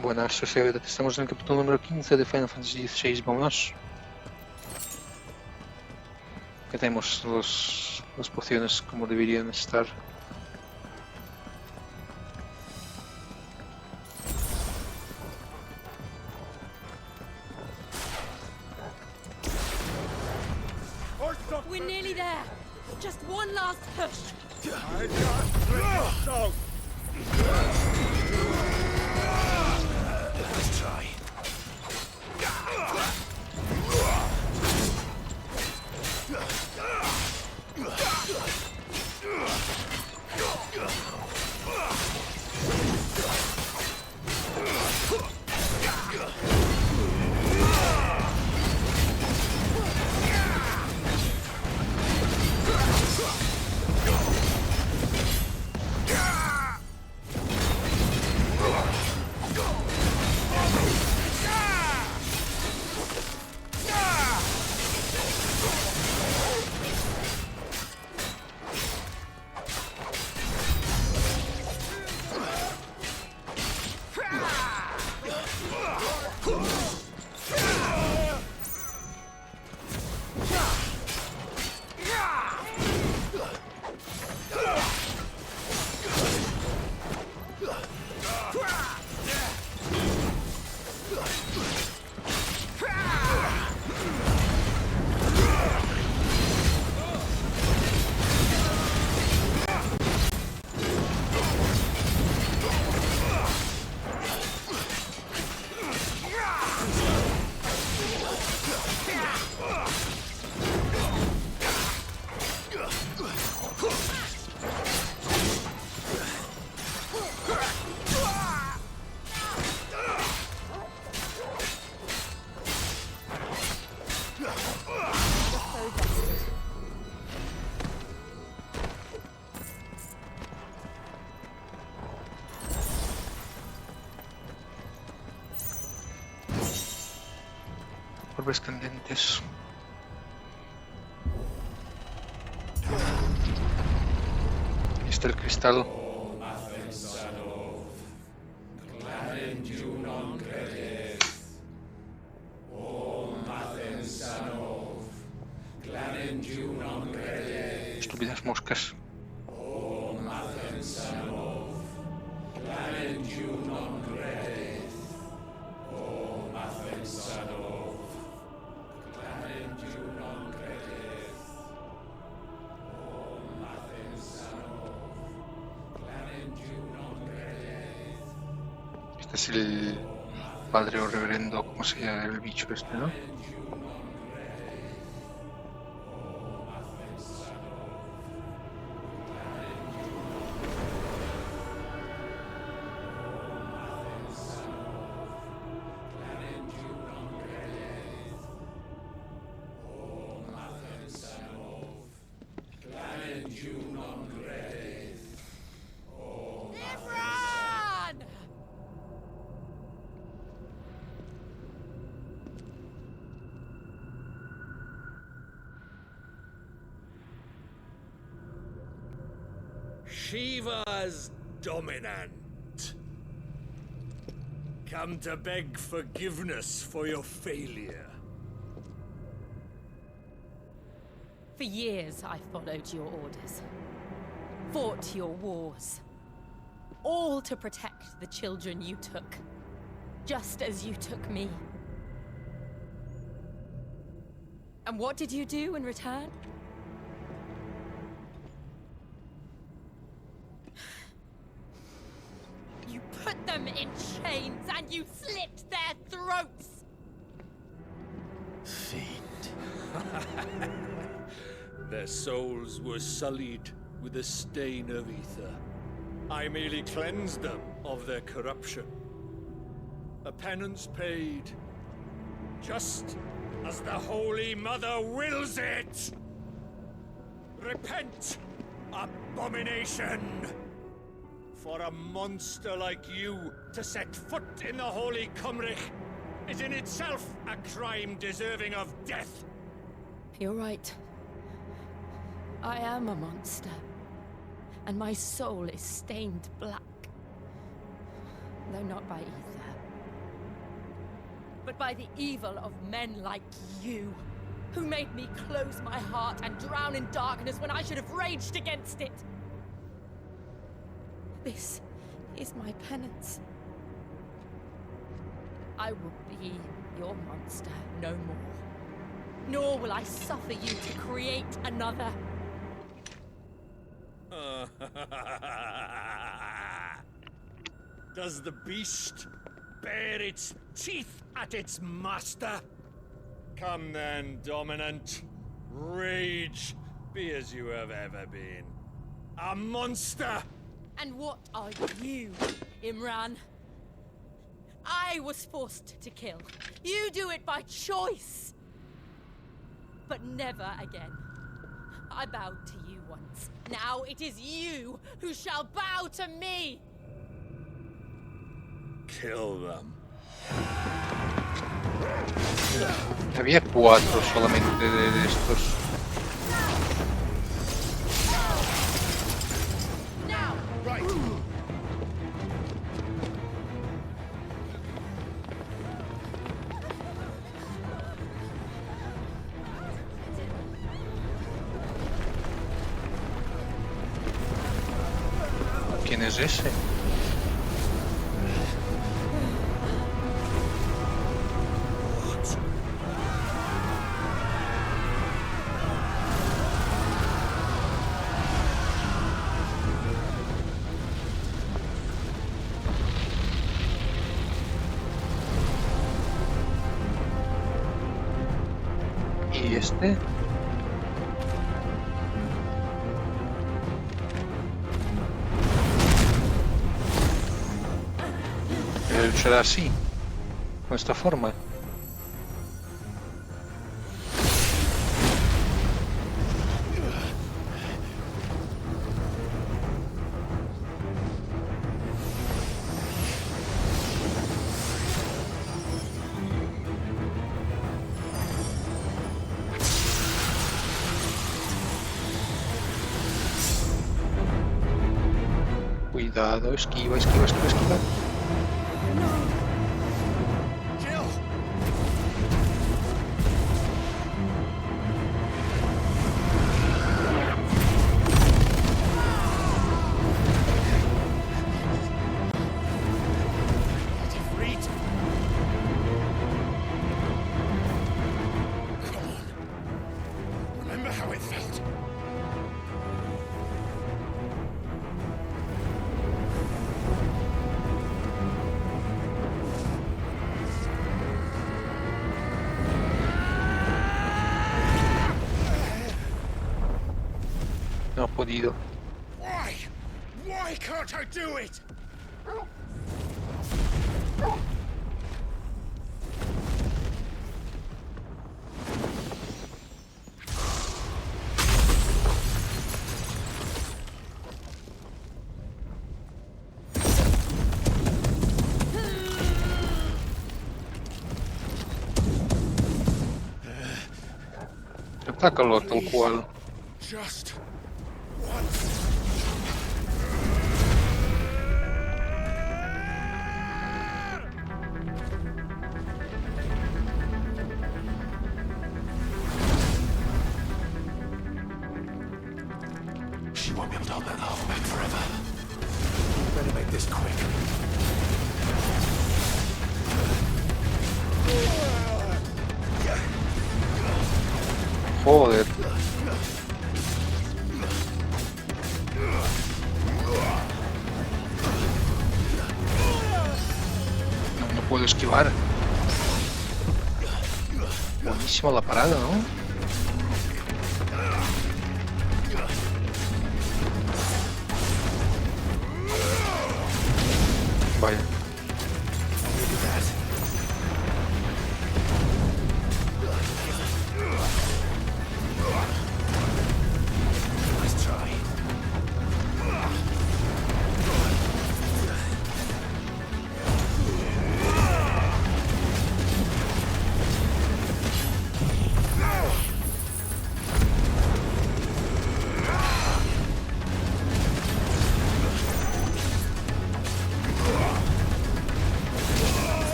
Buenas, soy Sebet. Estamos en el capítulo número 15 de Final Fantasy XVI. Vámonos. Que tenemos las pociones como deberían estar. We're nearly there. Just one last push. Let's try. Orbes candentes. Ahí está el cristal. Estúpidas moscas. Este es el padre o reverendo, como se llama el bicho este, ¿no? Shiva's dominant. Come to beg forgiveness for your failure. For years, I followed your orders. Fought your wars. All to protect the children you took. Just as you took me. And what did you do in return? You put them in chains and you slit their throats! Fiend. Their souls were sullied with a stain of ether. I merely cleansed them of their corruption. A penance paid, just as the Holy Mother wills it! Repent, abomination! For a monster like you to set foot in the Holy Cymric is in itself a crime deserving of death. You're right. I am a monster. And my soul is stained black. Though not by ether. but by the evil of men like you, who made me close my heart and drown in darkness when I should have raged against it. This is my penance. I will be your monster no more, nor will I suffer you to create another. Does the beast bare its teeth at its master? Come then, Dominant. Rage, be as you have ever been. A monster! And what are you, Imran? I was forced to kill. You do it by choice. But never again. I bowed to you once. Now it is you who shall bow to me! Kill them. Había 4 solamente de estos. Now! Right. ¿Quién es ese? ¿Y este? Él será así, con esta forma. Cuidado, esquiva, esquiva, esquiva, esquiva. Jill! Defeat! Come on. Remember how it felt? No ha podido. Why? Why can't I do it? Atácalo tal cual. Just once. She won't be able to hold that hole back forever. Better make this quick. Joder. No puedo esquivar. Buenísima la parada, ¿no? Vaya. Nice try.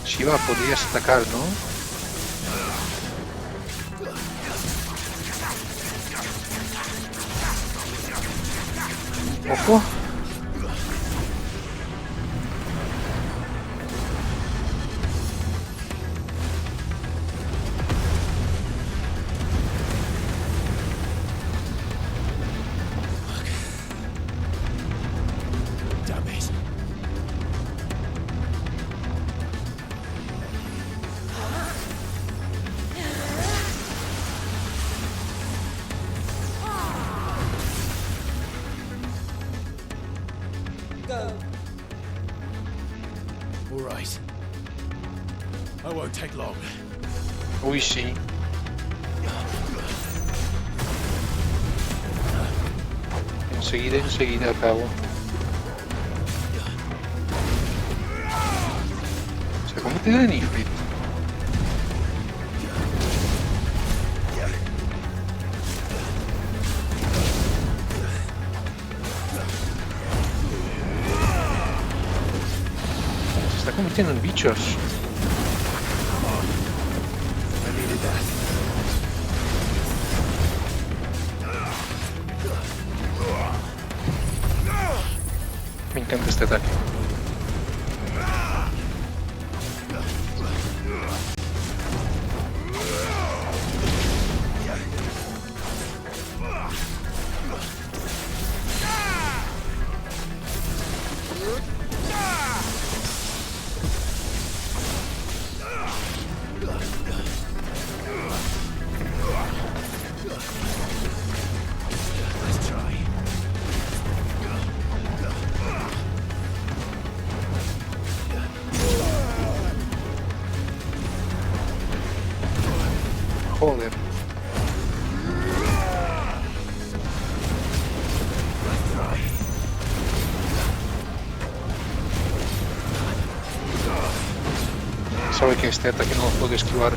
Shiva, podrías atacar, ¿no? Ojo. Damn it. All right. I won't take long. Uy, sí. Enseguida acabo. Se ha convertido en Ifrit. Se está convirtiendo en bichos. I needed that. Me encanta este ataque. Let's try. Joder. Let's try. Sabe que este ataque no lo puedo esquivar.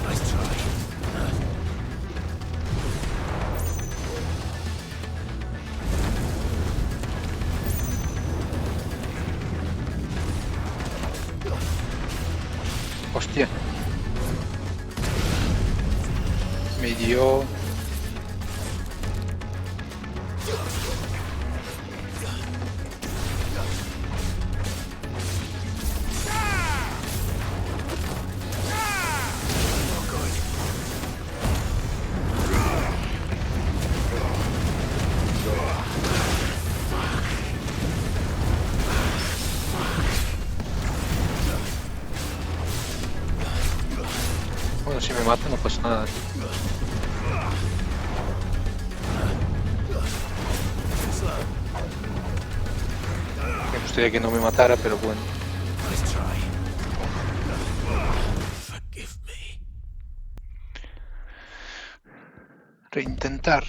Let's try. Hostia. Me dio... Bueno, si me mata no pasa nada. Me gustaría que no me matara, pero bueno. Let's try. Forgive me. Reintentar.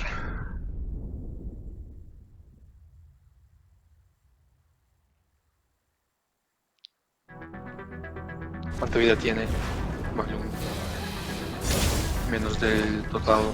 ¿Cuánta vida tiene? Vale, menos del total.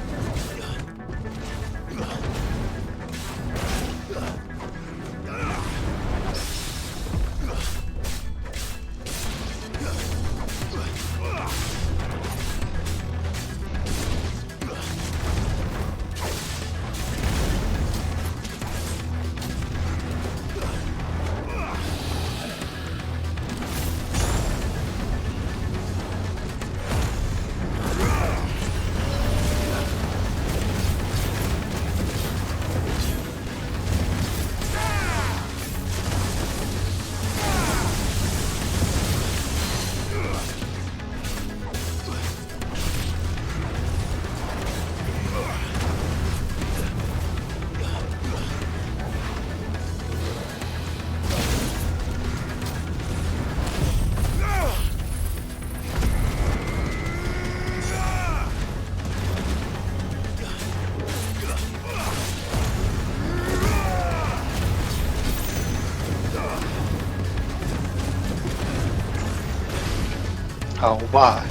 Oh, va.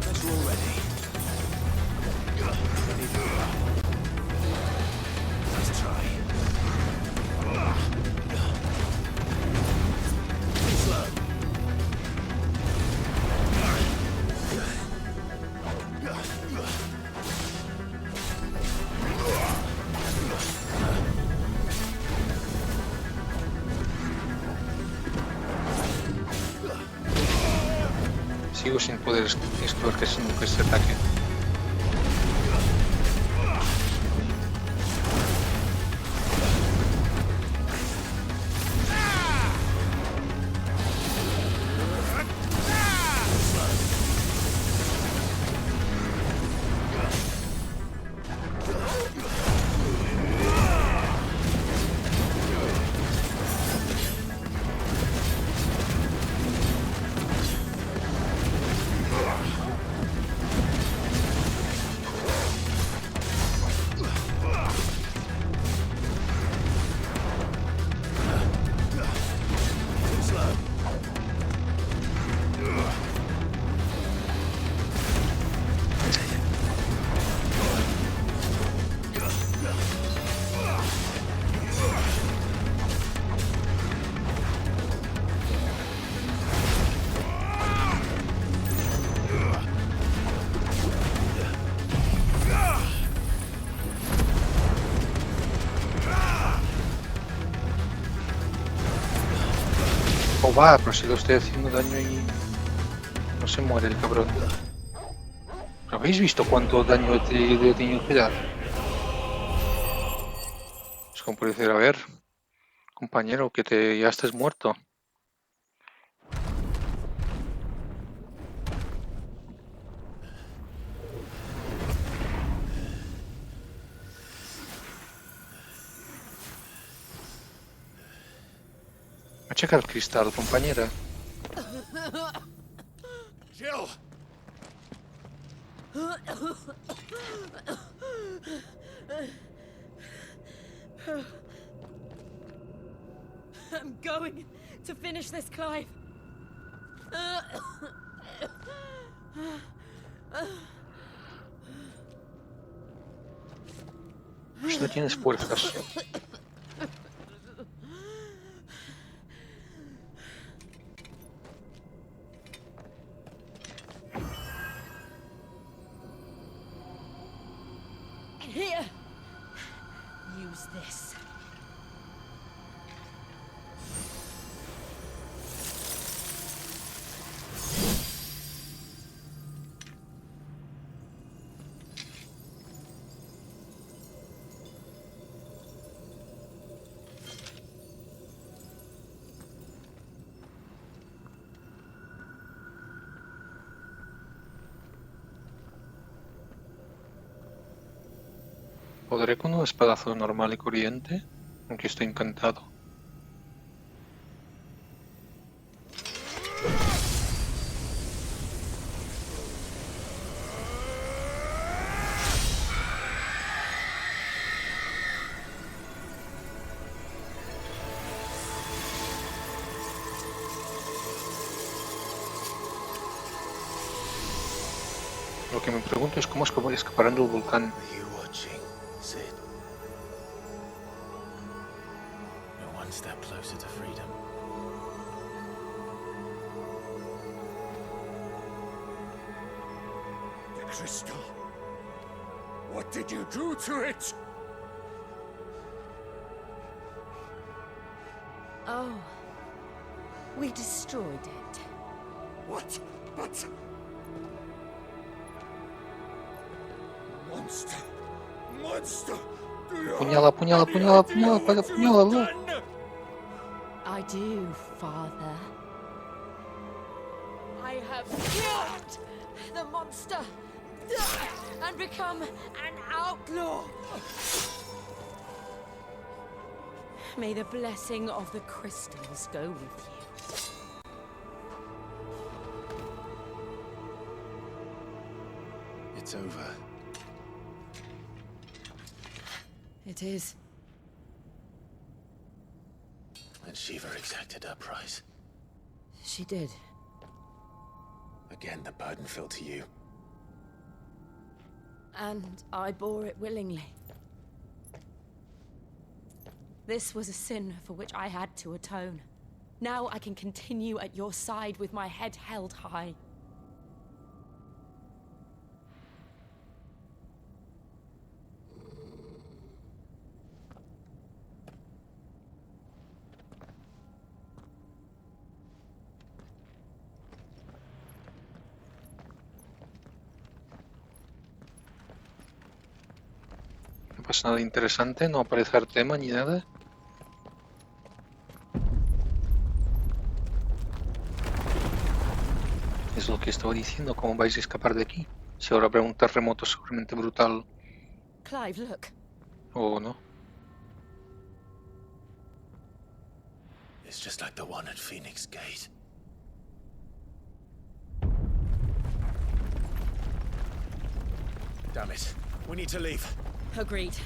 Guess we're all ready. Ready to go. Let's try. Slow. Sigo sin poder esquivar que este ataque. Oh, va, pero si lo estoy haciendo daño y no se muere el cabrón. ¿Habéis visto cuánto daño he tenido que dar? Es como por decir, a ver, compañero, que ya estés muerto. A checar el cristal, compañera. Jill! I'm going to finish this, Clive. Pues no tienes fuerzas. Here. Use this. ¿Podré con un espadazo normal y corriente? Aunque estoy encantado. Lo que me pregunto es cómo escaparán del volcán. Are you watching, Sid? We're one step closer to freedom. The crystal. What did you do to it? Oh. We destroyed it. What? But... Monster! Monster! Do you Apuñala, have apuñala, any apuñala, idea apuñala, what you apuñálalo. have done? I do, Father. I have killed the monster and become an outlaw. May the blessing of the crystals go with you. It's over. It is. And Shiva exacted her price. She did. Again, the burden fell to you. And I bore it willingly. This was a sin for which I had to atone. Now I can continue at your side with my head held high. No pasa nada interesante, no aparece Artema ni nada. Es lo que estaba diciendo, ¿cómo vais a escapar de aquí? Si ahora habrá un terremoto seguramente brutal, Clive, look. o no. It's just like the one at Phoenix Gate. Damn it. We need to leave. Agreed.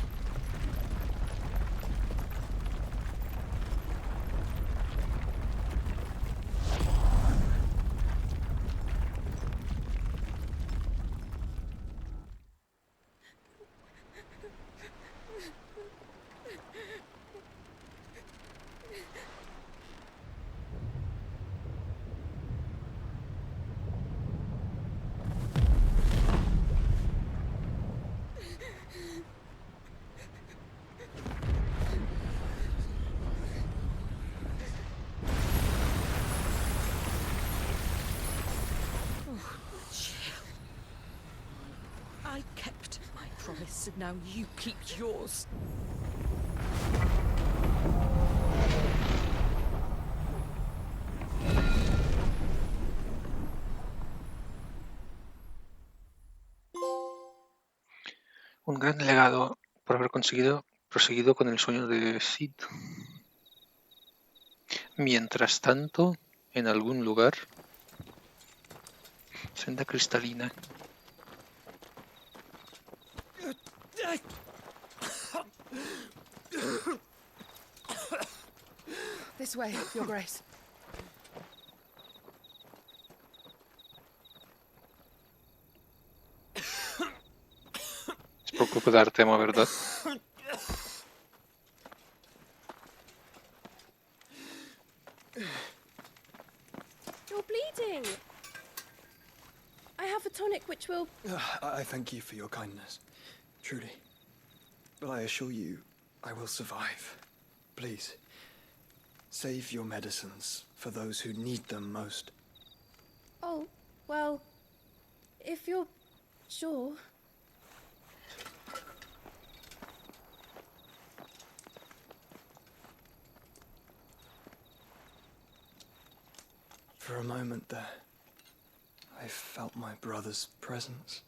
I kept my promise, and now you keep yours. Un gran legado por haber proseguido con el sueño de Sid. Mientras tanto, en algún lugar, senda cristalina. This way, Your Grace. Es por culpa de Artema, ¿verdad? You're bleeding. I have a tonic which will... I thank you for your kindness, truly. But I assure you, I will survive. Please, save your medicines for those who need them most. Oh, well, if you're sure... For a moment there, I felt my brother's presence.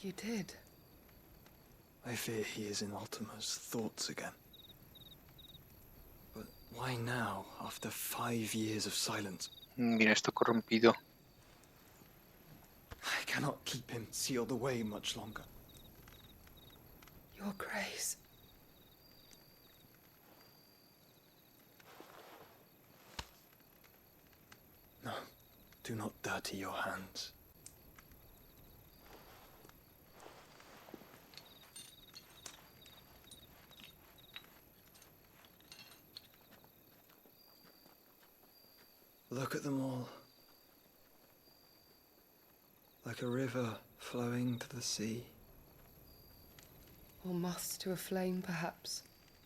You did? I fear he is in Ultima's thoughts again. But why now, after 5 years of silence? Mira, está corrompido. I cannot keep him sealed away much longer. Your Grace. No, do not dirty your hands. Look at them all. Like a river flowing to the sea. Or moths to a flame, perhaps.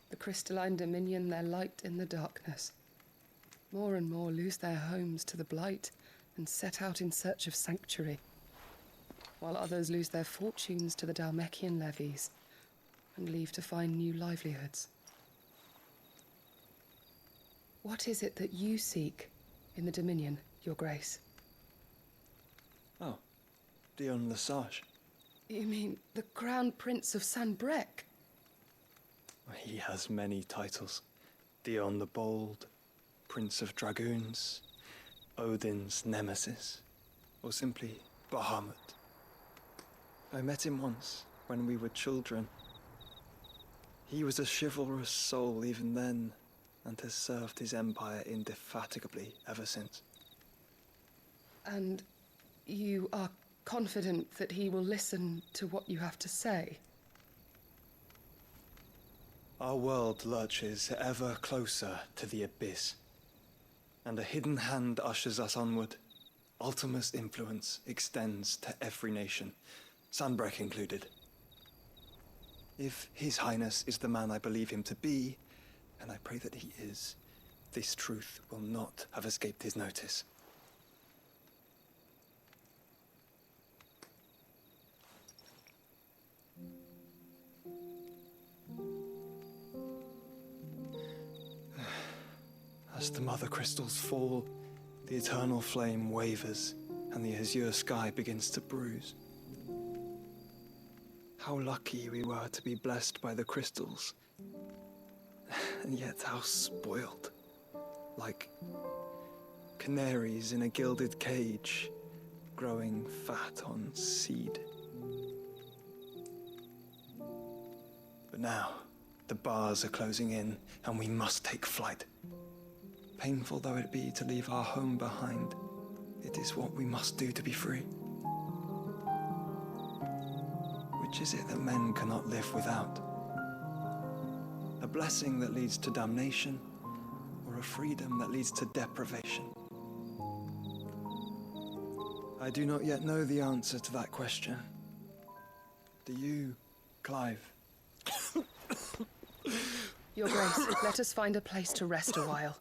The crystalline dominion their light in the darkness. More and more lose their homes to the blight and set out in search of sanctuary, while others lose their fortunes to the Dalmekian levies and leave to find new livelihoods. What is it that you seek in the Dominion, Your Grace? Oh, Dion Lesage. You mean the Crown Prince of Sanbrec? He has many titles. Dion the Bold, Prince of Dragoons, Odin's Nemesis, or simply Bahamut. I met him once, when we were children. He was a chivalrous soul even then, and has served his empire indefatigably ever since. And you are confident that he will listen to what you have to say? Our world lurches ever closer to the abyss, and a hidden hand ushers us onward. Ultima's influence extends to every nation, Sanbreque included. If His Highness is the man I believe him to be, and I pray that he is, this truth will not have escaped his notice. As the mother crystals fall, the eternal flame wavers, and the azure sky begins to bruise. How lucky we were to be blessed by the crystals, and yet how spoiled. Like canaries in a gilded cage, growing fat on seed. But now, the bars are closing in, and we must take flight. Painful though it be to leave our home behind, it is what we must do to be free. Which is it that men cannot live without? A blessing that leads to damnation, or a freedom that leads to deprivation? I do not yet know the answer to that question. Do you, Clive? Your Grace, let us find a place to rest a while.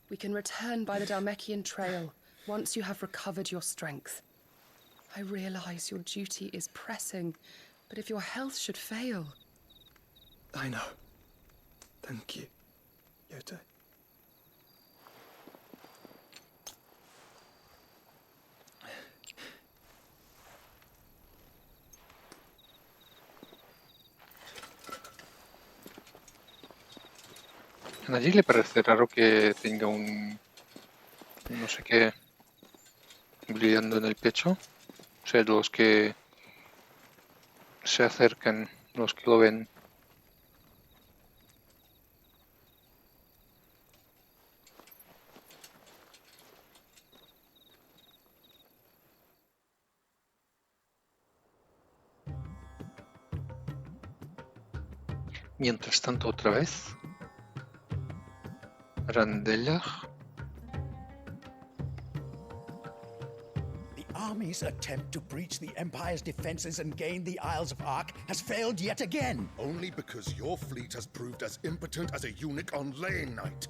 We can return by the Dhalmekian trail once you have recovered your strength. I realize your duty is pressing, but if your health should fail... I know. Thank you, Yote. A Najee le parece raro que tenga un no sé qué brillando en el pecho. O sea, los que se acercan, los que lo ven. Mientras tanto, otra vez. Randellag. The army's attempt to breach the Empire's defenses and gain the Isles of Ark has failed yet again. Only because your fleet has proved as impotent as a eunuch on laying night.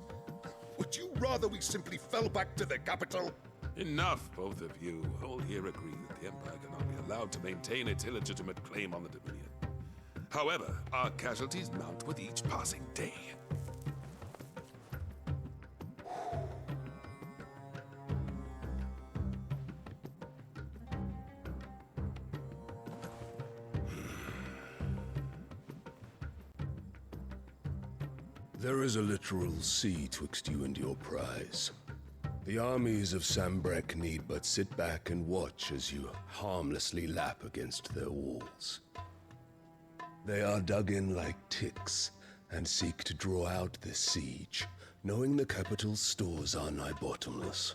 Would you rather we simply fell back to the capital? Enough, both of you. All here agree that the Empire cannot be allowed to maintain its illegitimate claim on the Dominion. However, our casualties mount with each passing day. There is a literal sea twixt you and your prize. The armies of Sanbreque need but sit back and watch as you harmlessly lap against their walls. They are dug in like ticks and seek to draw out this siege, knowing the capital's stores are nigh bottomless.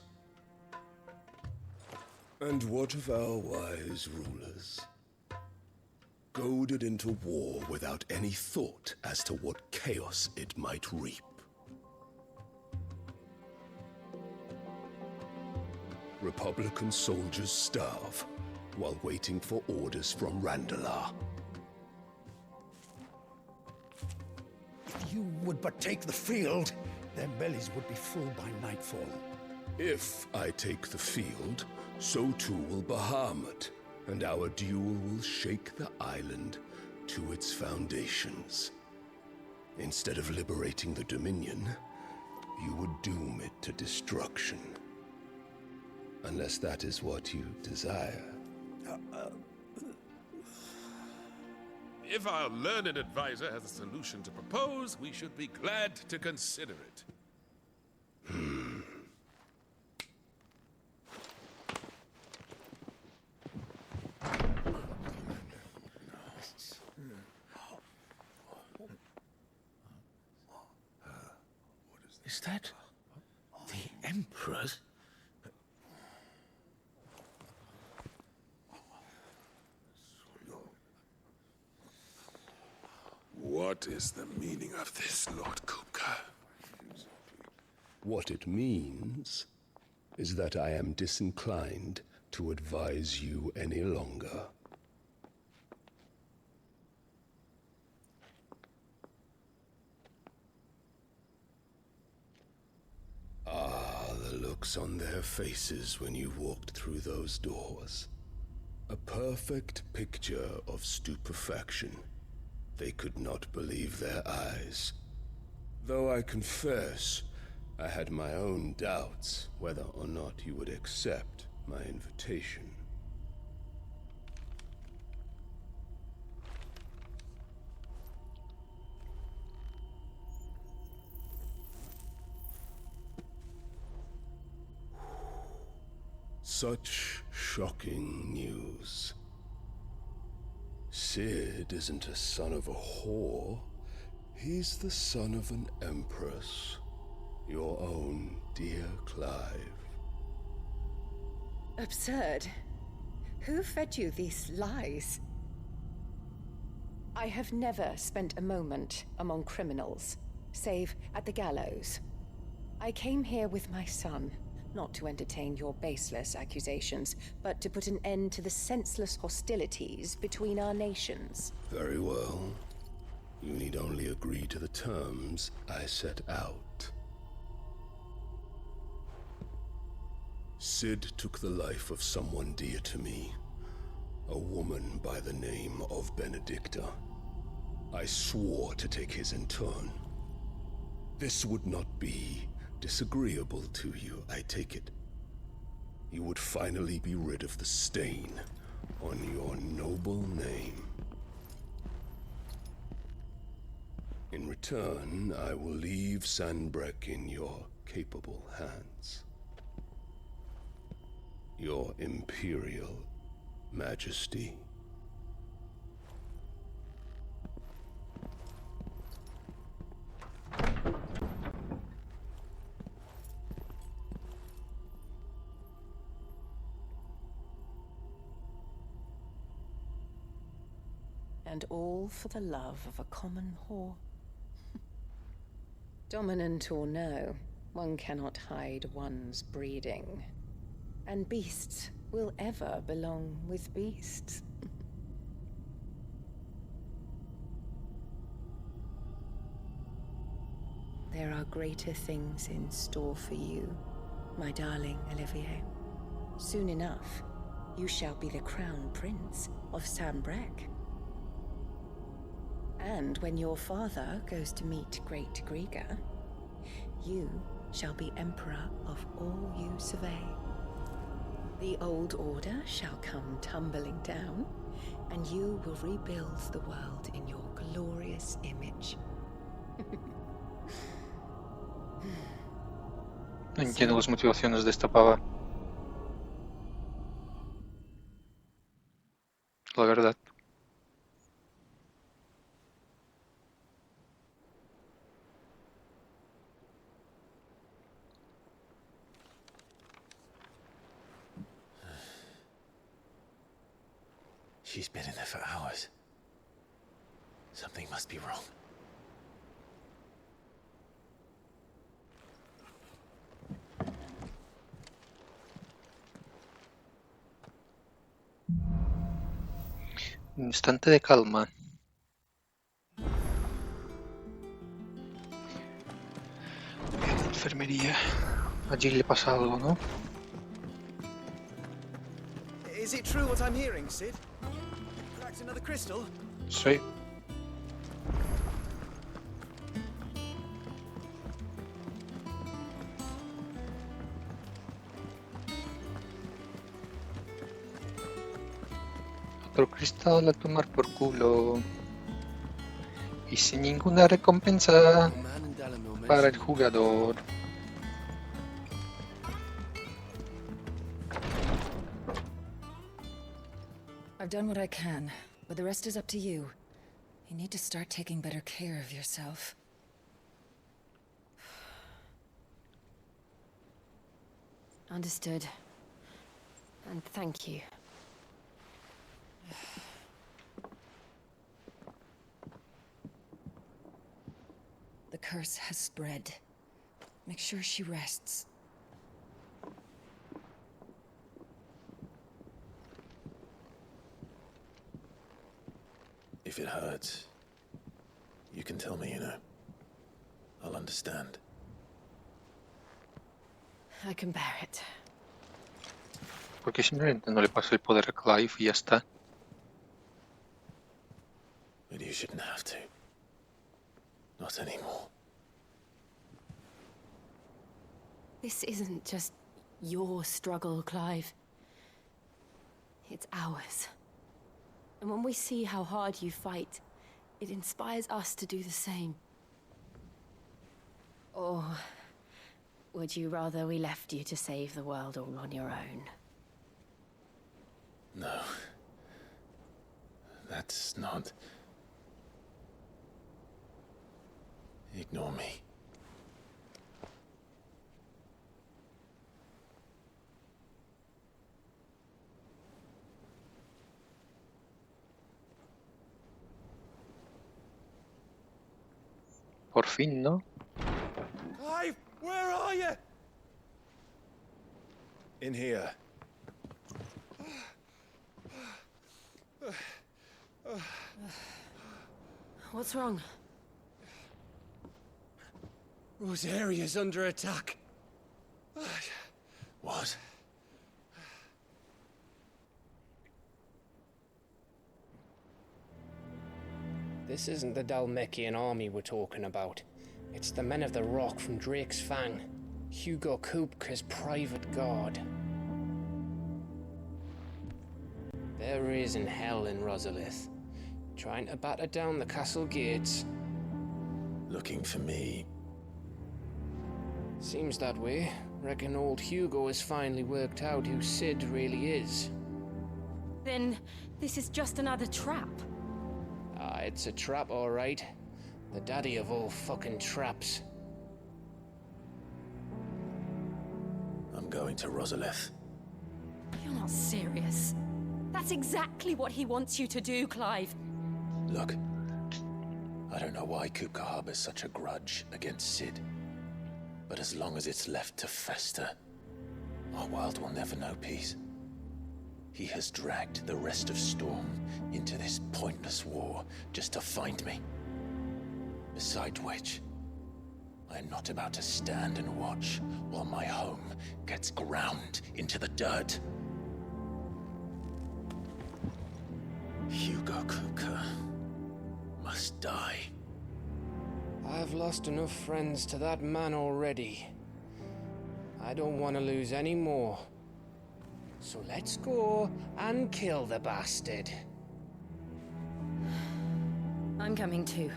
And what of our wise rulers? Goaded into war without any thought as to what chaos it might reap. Republican soldiers starve while waiting for orders from Randalar. If you would but take the field, their bellies would be full by nightfall. If I take the field, so too will Bahamut, and our duel will shake the island to its foundations. Instead of liberating the Dominion, you would doom it to destruction. Unless that is what you desire. If our learned advisor has a solution to propose, we should be glad to consider it. Is that the Emperor's? What is the meaning of this, Lord Kupka? What it means is that I am disinclined to advise you any longer. Ah, the looks on their faces when you walked through those doors. A perfect picture of stupefaction. They could not believe their eyes. Though I confess, I had my own doubts whether or not you would accept my invitation. Such shocking news. Sid isn't a son of a whore. He's the son of an empress. Your own dear Clive. Absurd. Who fed you these lies? I have never spent a moment among criminals, save at the gallows. I came here with my son, not to entertain your baseless accusations, but to put an end to the senseless hostilities between our nations. Very well. You need only agree to the terms I set out. Sid took the life of someone dear to me, a woman by the name of Benedicta. I swore to take his in turn. This would not be disagreeable to you, I take it. You would finally be rid of the stain on your noble name. In return, I will leave Sanbreque in your capable hands. Your Imperial Majesty. And all for the love of a common whore. Dominant or no, one cannot hide one's breeding. And beasts will ever belong with beasts. There are greater things in store for you, my darling Olivier. Soon enough, you shall be the crown prince of Sanbreque. And when your father goes to meet Great Griga, you shall be emperor of all you survey. The old order shall come tumbling down, and you will rebuild the world in your glorious image. No entiendo las motivaciones de esta pava. La verdad. She's been in there for hours. Something must be wrong. Instante de calma. Enfermería. Allí le pasa algo, ¿no? Is it true what I'm hearing, Sid? Cracked another crystal? Sí. Otro cristal a tomar por culo. Y sin ninguna recompensa para el jugador. I've done what I can, but the rest is up to you. You need to start taking better care of yourself. Understood. And thank you. The curse has spread. Make sure she rests. If it hurts, you can tell me, you know. I'll understand. I can bear it. Porque simplemente no le pasa el poder a Clive y ya está. But you shouldn't have to. Not anymore. This isn't just your struggle, Clive. It's ours. And when we see how hard you fight, it inspires us to do the same. Or would you rather we left you to save the world all on your own? No. That's not... Ignore me. Por fin, ¿no? Clive, where are you? In here. What's wrong? Rosaria's under attack. What? This isn't the Dalmekian army we're talking about. It's the men of the Rock from Drake's Fang. Hugo Kupka's private guard. There is in hell in Rosalith, trying to batter down the castle gates. Looking for me. Seems that way. Reckon old Hugo has finally worked out who Sid really is. Then this is just another trap. Ah, it's a trap, all right. The daddy of all fucking traps. I'm going to Rosalith. You're not serious. That's exactly what he wants you to do, Clive. Look, I don't know why Kupka harbors such a grudge against Sid. But as long as it's left to fester, our world will never know peace. He has dragged the rest of Storm into this pointless war just to find me. Besides which, I am not about to stand and watch while my home gets ground into the dirt. Hugo Kupka must die. I've lost enough friends to that man already. I don't want to lose any more. So let's go and kill the bastard. I'm coming too.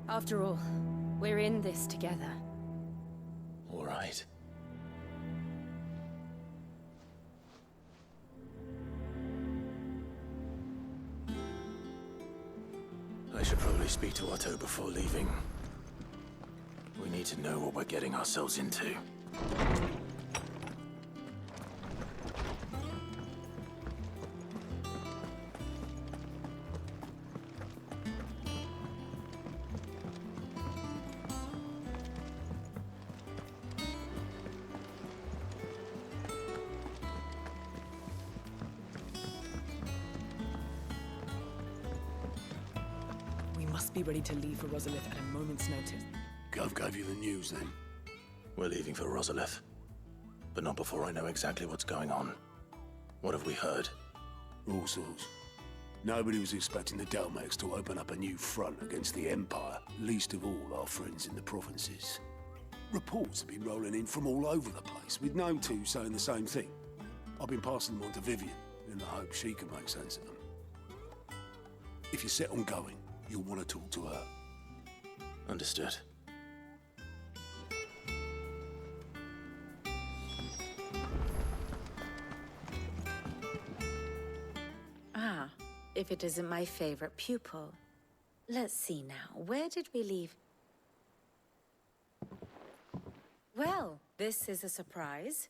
After all, we're in this together. All right. I should probably speak to Otto before leaving. We need to know what we're getting ourselves into. Be ready to leave for Rosalith at a moment's notice. Gov gave you the news then? We're leaving for Rosalith, but not before I know exactly what's going on. What have we heard? All sorts. Nobody was expecting the Dalmeks to open up a new front against the Empire, least of all our friends in the provinces. Reports have been rolling in from all over the place, with no two saying the same thing. I've been passing them on to Vivian, in the hope she can make sense of them. If you're set on going, you'll want to talk to her. Understood. Ah, if it isn't my favorite pupil. Let's see now, where did we leave? Well, This is a surprise.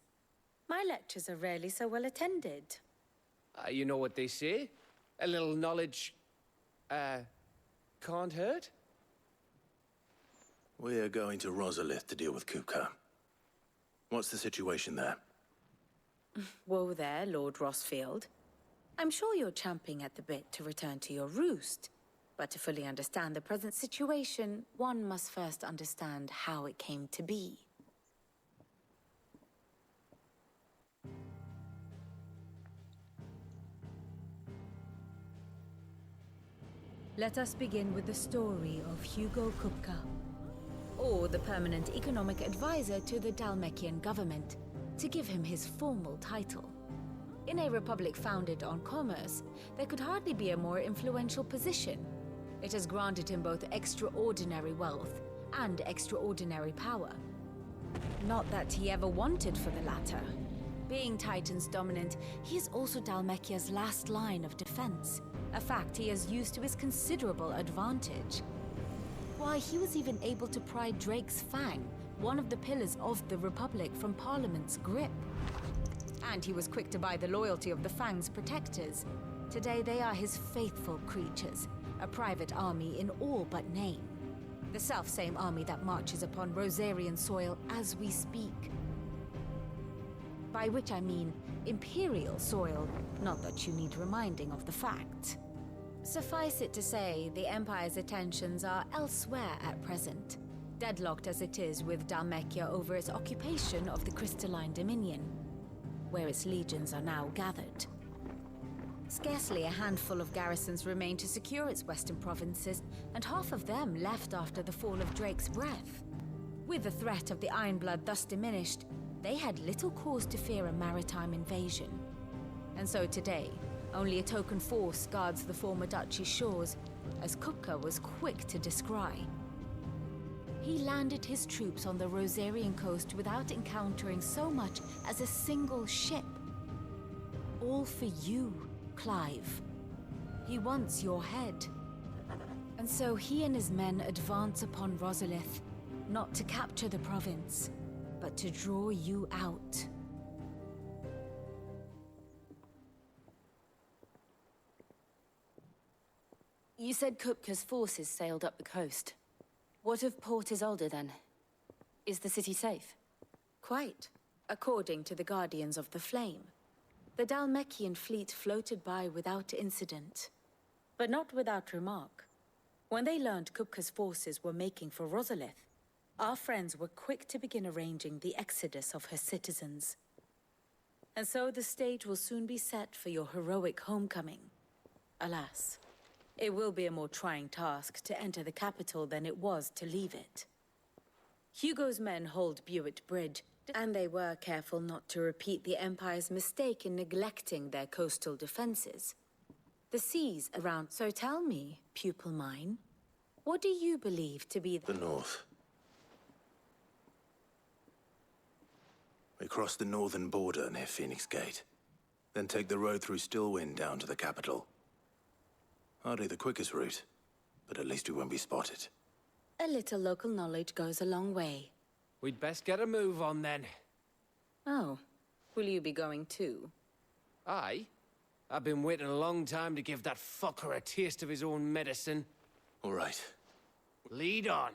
My lectures are rarely so well attended. You know what they say? A little knowledge, can't hurt? We're going to Rosalith to deal with Kupka. What's the situation there? Whoa there, Lord Rossfield. I'm sure you're champing at the bit to return to your roost. But to fully understand the present situation, one must first understand how it came to be. Let us begin with the story of Hugo Kupka, or the permanent economic advisor to the Dalmekian government, to give him his formal title. In a republic founded on commerce, there could hardly be a more influential position. It has granted him both extraordinary wealth and extraordinary power. Not that he ever wanted for the latter. Being Titan's dominant, he is also Dalmekia's last line of defense, a fact he has used to his considerable advantage. Why, he was even able to pry Drake's Fang, one of the pillars of the Republic, from Parliament's grip. And he was quick to buy the loyalty of the Fang's protectors. Today they are his faithful creatures, a private army in all but name. The self-same army that marches upon Rosarian soil as we speak. By which I mean Imperial soil, not that you need reminding of the fact. Suffice it to say, the Empire's attentions are elsewhere at present, deadlocked as it is with Dalmekia over its occupation of the Crystalline Dominion, where its legions are now gathered. Scarcely a handful of garrisons remain to secure its western provinces, and half of them left after the fall of Drake's Breath. With the threat of the Ironblood thus diminished, they had little cause to fear a maritime invasion. And so today, only a token force guards the former duchy's shores, as Kupka was quick to descry. He landed his troops on the Rosarian coast without encountering so much as a single ship. All for you, Clive. He wants your head. And so he and his men advance upon Rosalith, not to capture the province, but to draw you out. You said Kupka's forces sailed up the coast. What of Port Isolde then? Is the city safe? Quite, according to the Guardians of the Flame. The Dalmekian fleet floated by without incident, but not without remark. When they learned Kupka's forces were making for Rosalith, our friends were quick to begin arranging the exodus of her citizens. And so the stage will soon be set for your heroic homecoming. Alas, it will be a more trying task to enter the capital than it was to leave it. Hugo's men hold Buet Bridge, and they were careful not to repeat the Empire's mistake in neglecting their coastal defenses. The seas around... So tell me, pupil mine, what do you believe to be the north? We cross the northern border near Phoenix Gate, then take the road through Stillwind down to the capital. Hardly the quickest route, but at least we won't be spotted. A little local knowledge goes a long way. We'd best get a move on then. Oh, will you be going too? Aye. I've been waiting a long time to give that fucker a taste of his own medicine. All right. Lead on.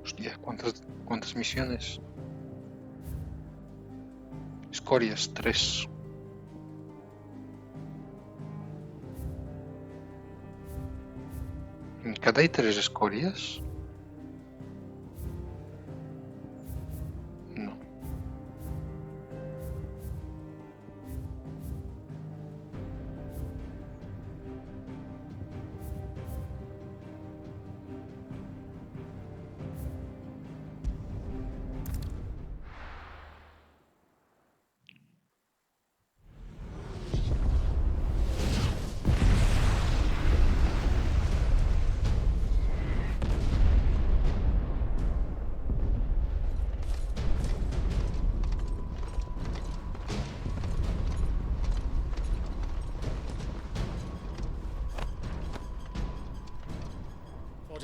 Hostia, ¿cuántas misiones? Escorias, 3. ¿En cada hay 3 escorias? No.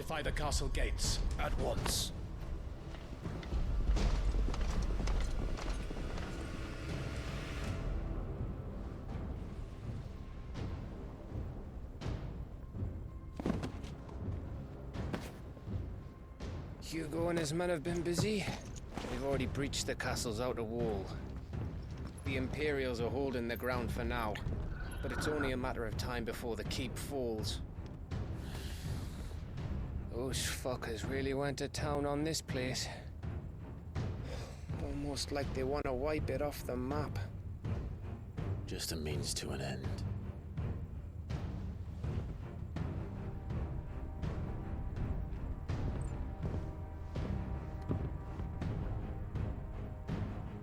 fortify the castle gates at once. Hugo and his men have been busy. They've already breached the castle's outer wall. The Imperials are holding the ground for now, but it's only a matter of time before the keep falls. Those fuckers really went to town on this place. Almost like they want to wipe it off the map. Just a means to an end.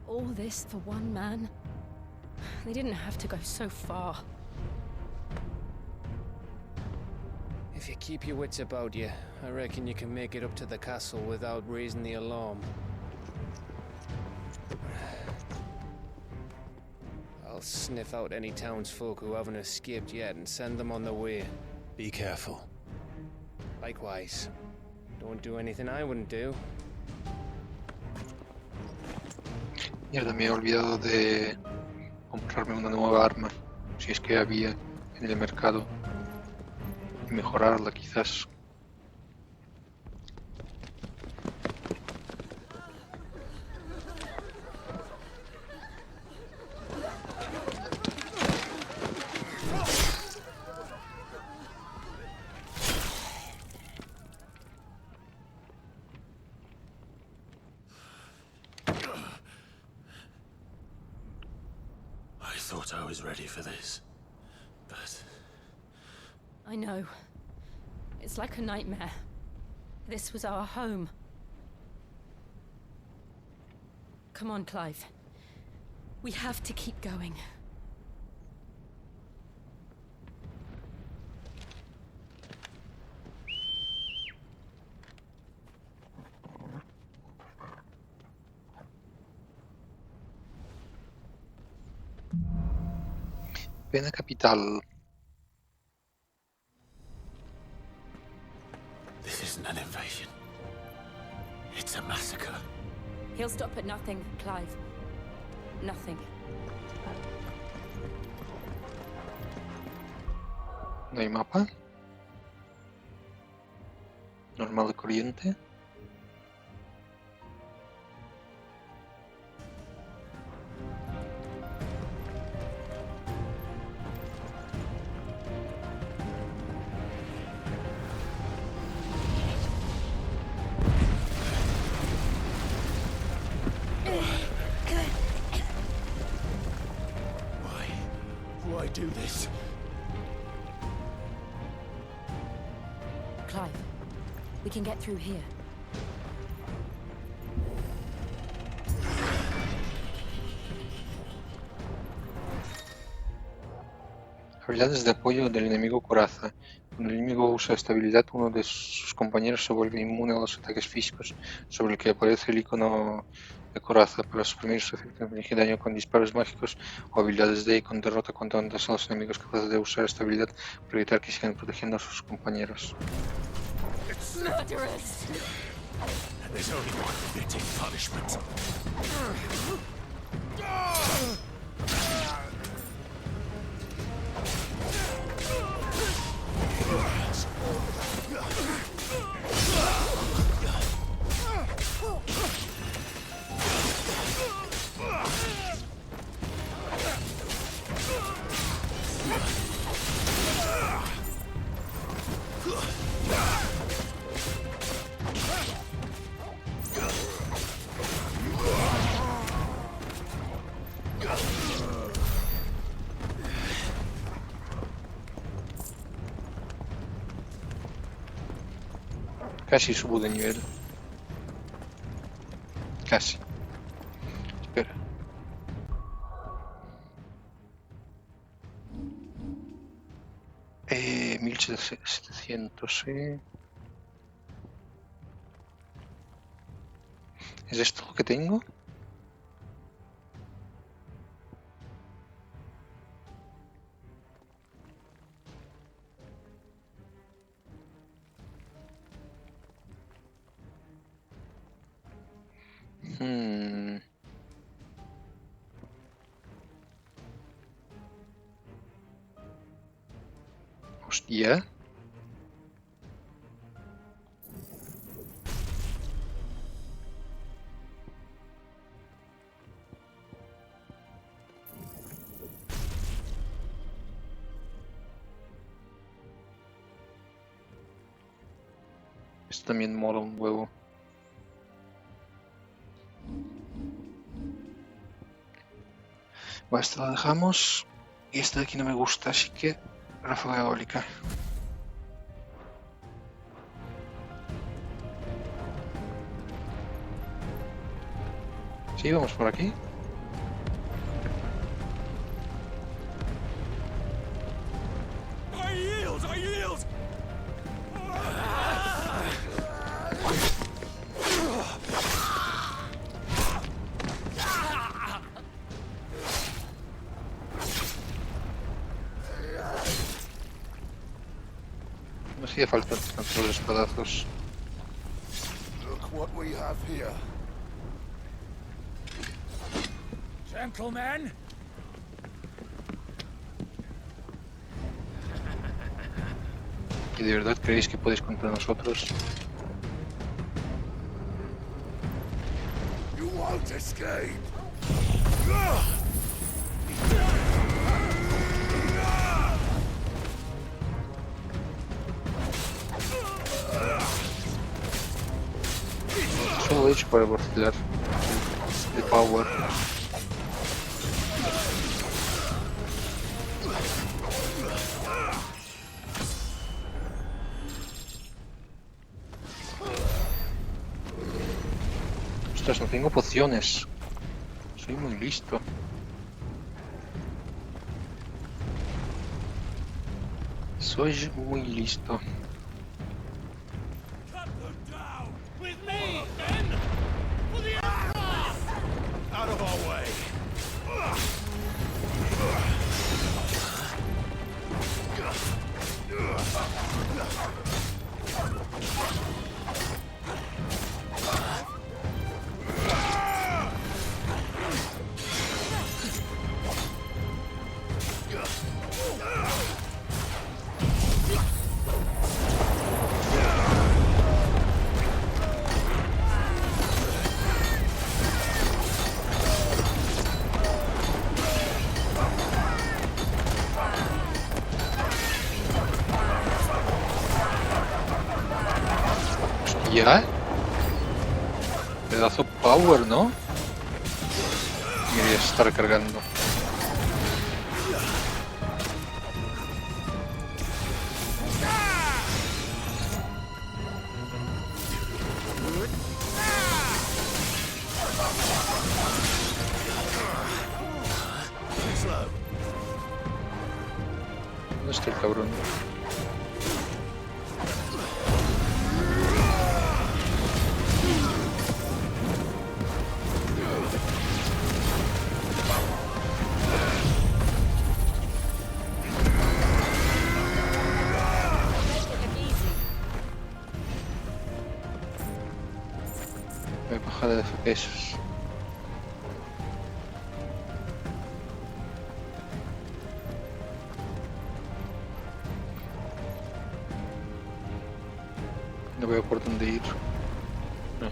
All this for one man? They didn't have to go so far. If you keep your wits about you, I reckon you can make it up to the castle without raising the alarm. I'll sniff out any townsfolk who haven't escaped yet and send them on their way. Be careful. Likewise. Don't do anything I wouldn't do. Mierda, me he olvidado de comprarme una nueva arma, si es que había en el mercado, y mejorarla quizás. I thought I was ready for this, but... I know. It's like a nightmare. This was our home. Come on, Clive. We have to keep going. Pena capital. This isn't an invasion. It's a massacre. He'll stop at nothing, Clive. Nothing. ¿No hay mapa? ¿Normal y corriente? Why do this? Clive, we can get through here. Habilidades de apoyo del enemigo coraza. Cuando el enemigo usa esta habilidad, uno de sus compañeros se vuelve inmune a los ataques físicos sobre el que aparece el icono de coraza. Para suprimir su efecto, inflige daño con disparos mágicos o habilidades de con derrota cuanto antes a los enemigos capaces de usar esta habilidad para evitar que sigan protegiendo a sus compañeros. Murderers! There's only one fitting punishment. Casi subo de nivel. Casi. Espera. Eh, 1700, ¿Es esto lo que tengo? Hmm. Hostia. Esto también mola un huevo. Bueno, esto lo dejamos. Y esto de aquí no me gusta, así que ráfaga eólica. Sí, vamos por aquí. I yield! I yield! No hacía falta tantos espadazos. Look what we have here. Gentlemen, ¿Y de verdad creéis que podéis contra nosotros? You won't escape! Solo he hecho para vacilar el power. Ostras, no tengo pociones. Soy muy listo. Soy muy listo. With me, men! For the Emperor! Out of our way! ¿Ya? Pedazo power, ¿no? Me voy a estar cargando. ¿Dónde está el cabrón? Voy a bajar de FPS. No veo por dónde ir. No.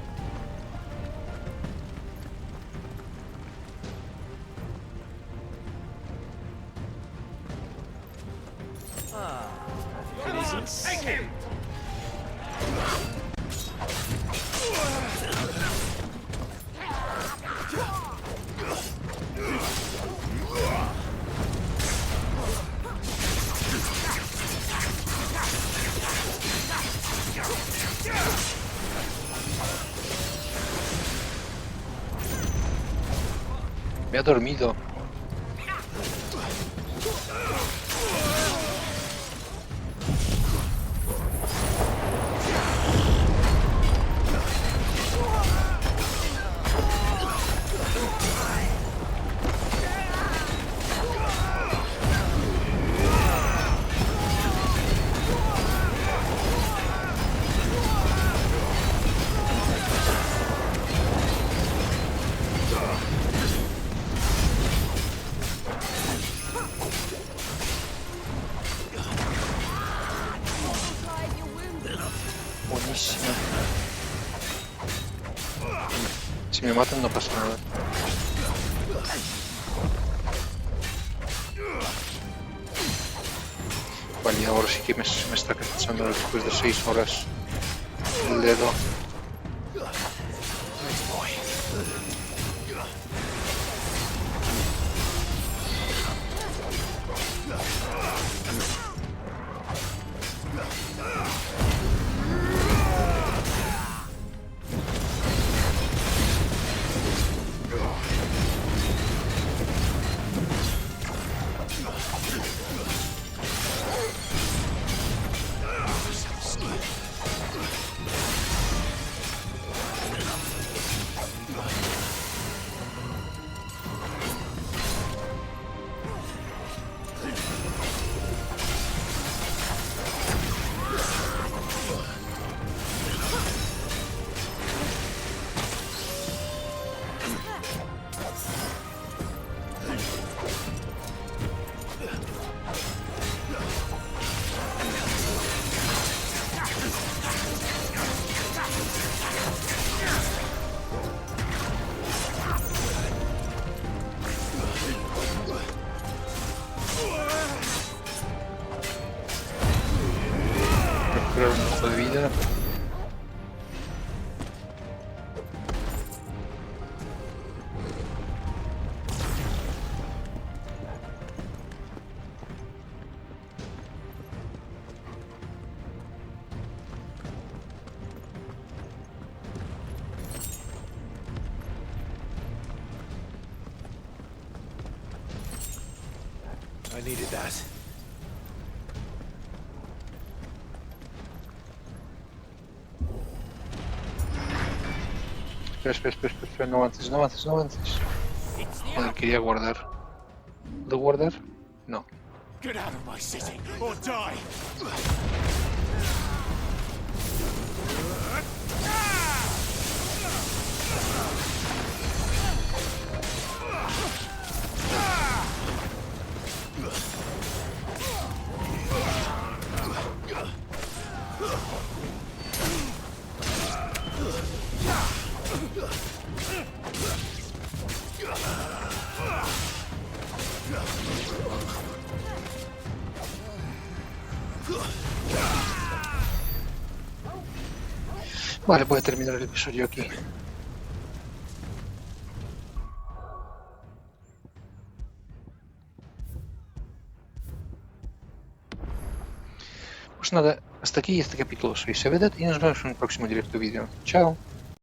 Take him! Me ha dormido. me matan no pasa nada. Vale, ahora sí que me está cansando después de 6 horas el dedo. Recuperar un poco de vida. I needed that. Espera, no avances, no avances, no avances. Joder, quería guardar. ¿Puedo guardar? No. Get out of my city or die. Vale, voy a terminar el episodio aquí. Pues nada, hasta aquí este capítulo. Soy Sevedet y nos vemos en un próximo directo vídeo. Chao.